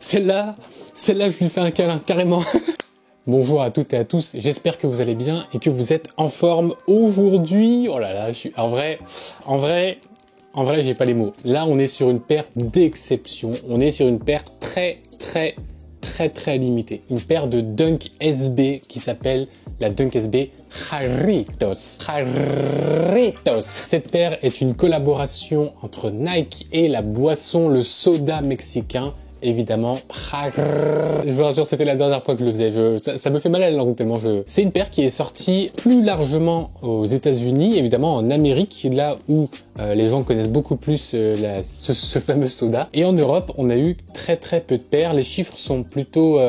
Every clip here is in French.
Celle-là, je lui fais un câlin, carrément. Bonjour à toutes et à tous, j'espère que vous allez bien et que vous êtes en forme aujourd'hui. Oh là là, en vrai, j'ai pas les mots. Là, on est sur une paire d'exception. On est sur une paire très limitée. Une paire de Dunk SB qui s'appelle la Dunk SB Jarritos. Cette paire est une collaboration entre Nike et la boisson, le soda mexicain. Évidemment, je vous rassure, c'était la dernière fois que je le faisais. Ça me fait mal à la langue tellement C'est une paire qui est sortie plus largement aux États-Unis, évidemment en Amérique, là où les gens connaissent beaucoup plus ce fameux soda. Et en Europe, on a eu très peu de paires. Les chiffres sont plutôt,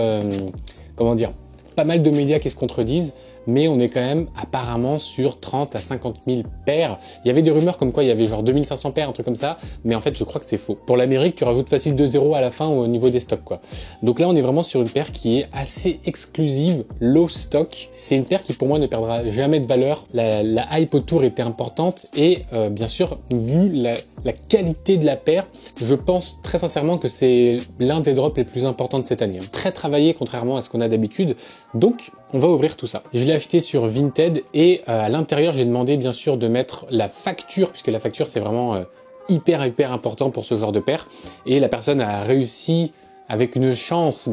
comment dire, pas mal de médias qui se contredisent. Mais on est quand même apparemment sur 30 à 50 000 paires. Il y avait des rumeurs comme quoi il y avait genre 2500 paires, un truc comme ça, mais en fait je crois que c'est faux. Pour l'Amérique, tu rajoutes facile 2 zéros à la fin au niveau des stocks, quoi. Donc là on est vraiment sur une paire qui est assez exclusive, low stock. C'est une paire qui pour moi ne perdra jamais de valeur. La hype autour était importante et bien sûr, vu la qualité de la paire, je pense très sincèrement que c'est l'un des drops les plus importants de cette année. Très travaillé contrairement à ce qu'on a d'habitude. Donc on va ouvrir tout ça. Je l'ai acheté sur Vinted et à l'intérieur j'ai demandé bien sûr de mettre la facture, puisque la facture c'est vraiment hyper important pour ce genre de paire. Et la personne a réussi avec une chance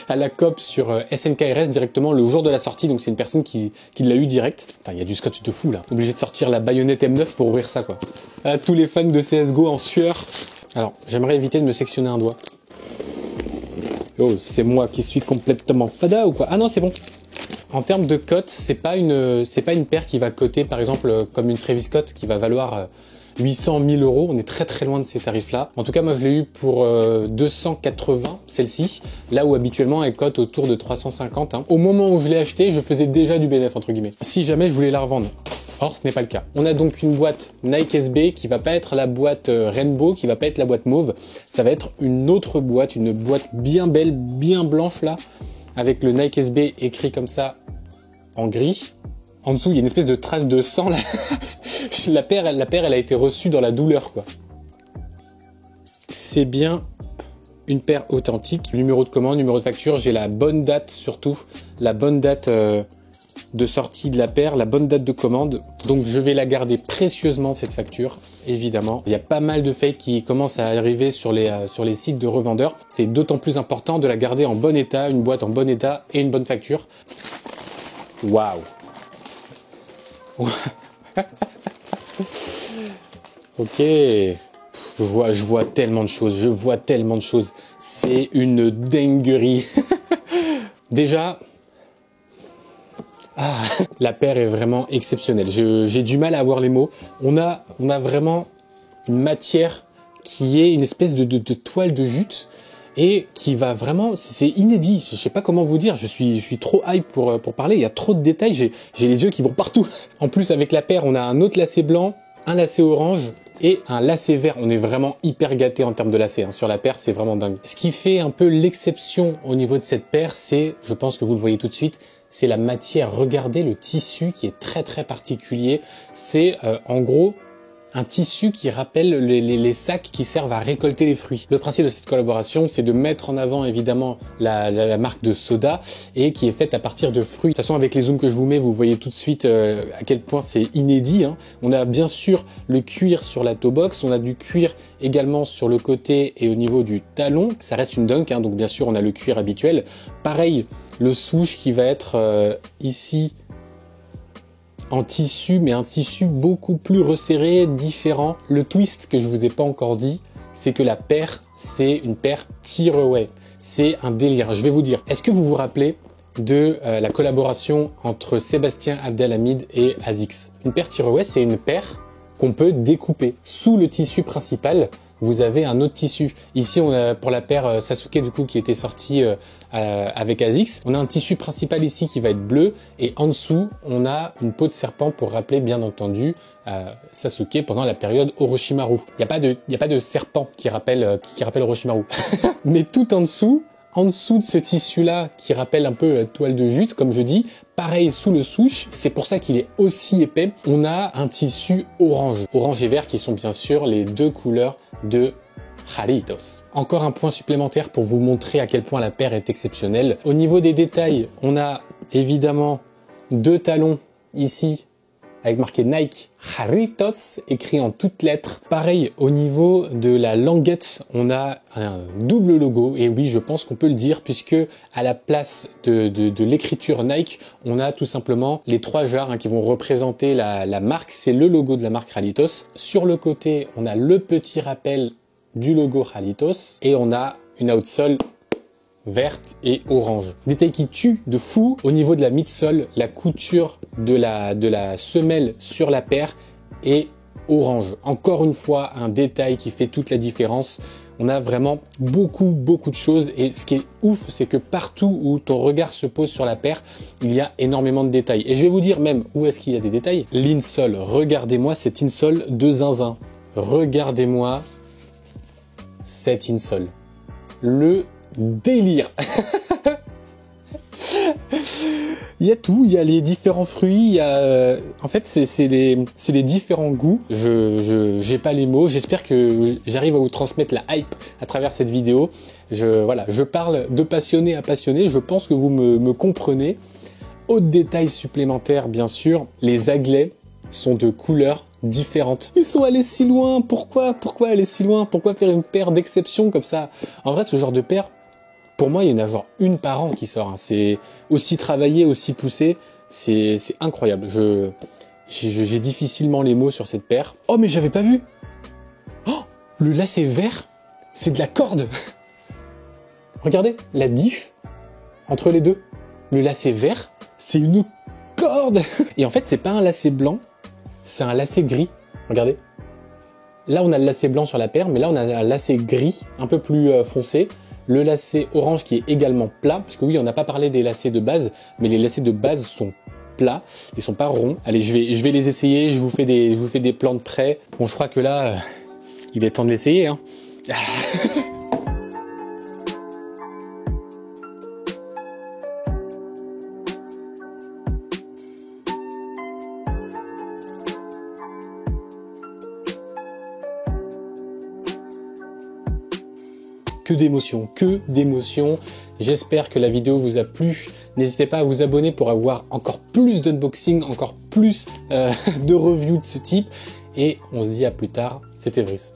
à la COP sur SNKRS directement le jour de la sortie. Donc c'est une personne qui l'a eu direct. Enfin, il y a du scotch de fou là. Obligé de sortir la baïonnette M9 pour ouvrir ça, quoi. À tous les fans de CSGO en sueur. Alors j'aimerais éviter de me sectionner un doigt. Oh, c'est moi qui suis complètement fada ou quoi? Ah non, c'est bon. En termes de cote, c'est pas une paire qui va coter par exemple comme une Travis Scott qui va valoir 800 000 euros. On est très loin de ces tarifs-là. En tout cas, moi je l'ai eu pour 280, celle-ci, là où habituellement elle cote autour de 350. Hein. Au moment où je l'ai acheté, je faisais déjà du bénéf entre guillemets. Si jamais je voulais la revendre. Or, ce n'est pas le cas. On a donc une boîte Nike SB qui va pas être la boîte Rainbow, qui va pas être la boîte mauve. Ça va être une autre boîte, une boîte bien belle, bien blanche là, avec le Nike SB écrit comme ça en gris. En dessous, il y a une espèce de trace de sang là. La paire, elle a été reçue dans la douleur, quoi. C'est bien une paire authentique. Numéro de commande, numéro de facture. J'ai la bonne date surtout, la bonne date de sortie de la paire, la bonne date de commande. Donc je vais la garder précieusement cette facture, évidemment. Il y a pas mal de fakes qui commencent à arriver sur les sites de revendeurs. C'est d'autant plus important de la garder en bon état, une boîte en bon état et une bonne facture. Waouh. Ok. Je vois tellement de choses. C'est une dinguerie. Déjà, la paire est vraiment exceptionnelle. J'ai du mal à avoir les mots. On a vraiment une matière qui est une espèce de toile de jute et qui va vraiment, c'est inédit. Je sais pas comment vous dire. Je suis trop hype pour parler. Il y a trop de détails. J'ai les yeux qui vont partout. En plus, avec la paire, on a un autre lacet blanc, un lacet orange et un lacet vert. On est vraiment hyper gâté en termes de lacets. Hein. Sur la paire, c'est vraiment dingue. Ce qui fait un peu l'exception au niveau de cette paire, c'est, je pense que vous le voyez tout de suite, c'est la matière. Regardez le tissu qui est très particulier. C'est en gros un tissu qui rappelle les sacs qui servent à récolter les fruits. Le principe de cette collaboration, c'est de mettre en avant évidemment la marque de soda et qui est faite à partir de fruits. De toute façon, avec les zooms que je vous mets, vous voyez tout de suite à quel point c'est inédit. Hein. On a bien sûr le cuir sur la toe box, on a du cuir également sur le côté et au niveau du talon. Ça reste une Dunk, hein, donc bien sûr on a le cuir habituel. Pareil, le swoosh qui va être ici en tissu, mais un tissu beaucoup plus resserré, différent. Le twist que je vous ai pas encore dit, c'est que la paire, c'est une paire tearaway. C'est un délire. Je vais vous dire, est-ce que vous vous rappelez de la collaboration entre Sébastien Abdelhamid et Asics? Une paire tearaway, c'est une paire qu'on peut découper. Sous le tissu principal, vous avez un autre tissu. Ici, on a pour la paire Sasuke du coup qui était sortie avec Asics. On a un tissu principal ici qui va être bleu et en dessous, on a une peau de serpent pour rappeler bien entendu Sasuke pendant la période Orochimaru. Il y a pas de serpent qui rappelle Orochimaru. Mais tout en dessous de ce tissu-là qui rappelle un peu la toile de jute, comme je dis, pareil sous le souche, c'est pour ça qu'il est aussi épais, on a un tissu orange. Orange et vert qui sont bien sûr les deux couleurs de Jarritos. Encore un point supplémentaire pour vous montrer à quel point la paire est exceptionnelle. Au niveau des détails, on a évidemment 2 talons ici avec marqué Nike Jarritos écrit en toutes lettres. Pareil, au niveau de la languette, on a un double logo. Et oui, je pense qu'on peut le dire puisque à la place de l'écriture Nike, on a tout simplement les 3 jarres qui vont représenter la marque. C'est le logo de la marque Jarritos. Sur le côté, on a le petit rappel du logo Jarritos et on a une outsole verte et orange. Détail qui tue de fou. Au niveau de la midsole, la couture de la semelle sur la paire est orange. Encore une fois, un détail qui fait toute la différence. On a vraiment beaucoup de choses et ce qui est ouf, c'est que partout où ton regard se pose sur la paire, il y a énormément de détails. Et je vais vous dire même où est-ce qu'il y a des détails. L'insole, regardez-moi cette insole de zinzin. Regardez-moi cette insole. Le délire. Il y a tout, il y a les différents fruits, il y a en fait c'est les différents goûts. J'ai pas les mots, j'espère que j'arrive à vous transmettre la hype à travers cette vidéo. Voilà, je parle de passionné à passionné, je pense que vous me comprenez. Autre détail supplémentaire bien sûr, les aglets sont de couleurs différentes. Ils sont allés si loin, pourquoi aller si loin? Pourquoi faire une paire d'exception comme ça? En vrai, ce genre de paire, pour moi, il y en a genre une par an qui sort. C'est aussi travaillé, aussi poussé. C'est incroyable. J'ai difficilement les mots sur cette paire. Oh, mais j'avais pas vu. Oh, le lacet vert, c'est de la corde. Regardez, la diff entre les deux. Le lacet vert, c'est une corde. Et en fait, c'est pas un lacet blanc, c'est un lacet gris. Regardez. Là, on a le lacet blanc sur la paire, mais là, on a un lacet gris, un peu plus foncé. Le lacet orange qui est également plat, parce que oui, on n'a pas parlé des lacets de base, mais les lacets de base sont plats, ils sont pas ronds. Allez, je vais les essayer, je vous fais des plans de près. Bon, je crois que là, il est temps de l'essayer, hein. Que d'émotions. J'espère que la vidéo vous a plu. N'hésitez pas à vous abonner pour avoir encore plus d'unboxing, encore plus de reviews de ce type. Et on se dit à plus tard. C'était Brice.